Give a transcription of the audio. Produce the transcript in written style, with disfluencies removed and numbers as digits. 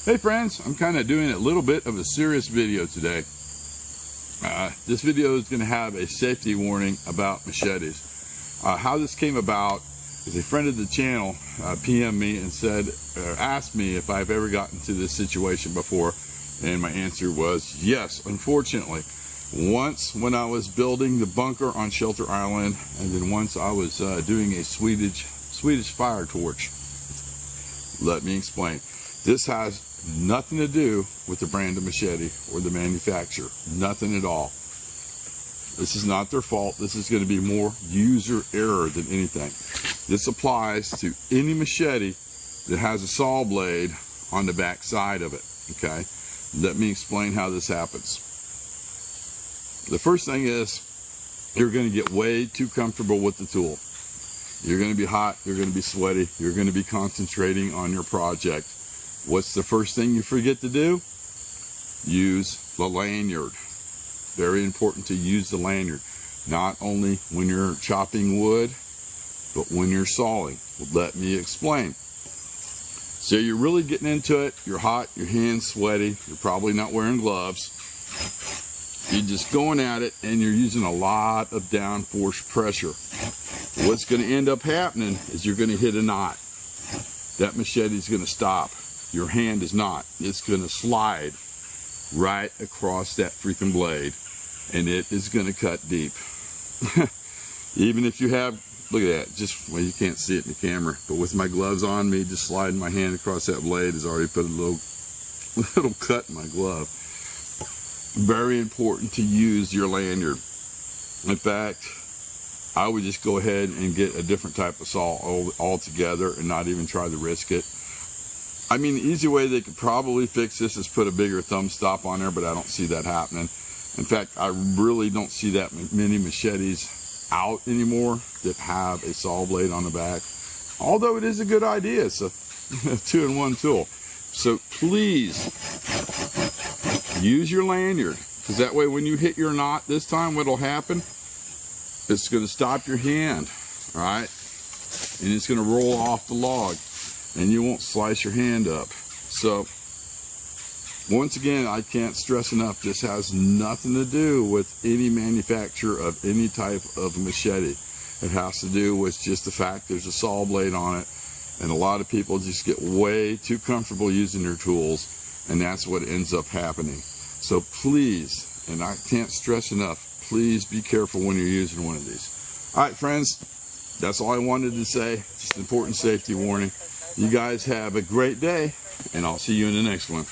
Hey friends, I'm kind of doing a little bit of a serious video today. This video is going to have a safety warning about machetes. How this came about is a friend of the channel PM'd me and asked me if I've ever gotten to this situation before, and my answer was yes. Unfortunately, once when I was building the bunker on Shelter Island, and then once I was doing a Swedish fire torch. Let me explain. This has nothing to do with the brand of machete or the manufacturer. Nothing at all. This is not their fault. This is going to be more user error than anything. This applies to any machete that has a saw blade on the back side of it. Okay? Let me explain how this happens. The first thing is, you're going to get way too comfortable with the tool. You're going to be hot, you're going to be sweaty, you're going to be concentrating on your project. What's the first thing you forget to do? Use the lanyard. Very important to use the lanyard. Not only when you're chopping wood, but when you're sawing. Let me explain. So you're really getting into it, you're hot, your hands sweaty, you're probably not wearing gloves. You're just going at it and you're using a lot of downforce pressure. What's going to end up happening is you're going to hit a knot. That machete is going to stop. Your hand is not. It's going to slide right across that freaking blade, and it is going to cut deep. Even if you have, look at that, just, well, you can't see it in the camera, but with my gloves on, me just sliding my hand across that blade has already put a little cut in my glove. Very important to use your lanyard. In fact, I would just go ahead and get a different type of saw altogether and not even try to risk it. I mean, the easy way they could probably fix this is put a bigger thumb stop on there, but I don't see that happening. In fact, I really don't see that many machetes out anymore that have a saw blade on the back. Although it is a good idea, it's a two-in-one tool. So please use your lanyard, because that way when you hit your knot this time, what'll happen? It's going to stop your hand, all right? And it's going to roll off the log, and you won't slice your hand up. So, once again, I can't stress enough, this has nothing to do with any manufacturer of any type of machete. It has to do with just the fact there's a saw blade on it, and a lot of people just get way too comfortable using their tools, and that's what ends up happening. So please, and I can't stress enough, please be careful when you're using one of these. All right, friends, that's all I wanted to say. Just an important safety warning. You guys have a great day, and I'll see you in the next one.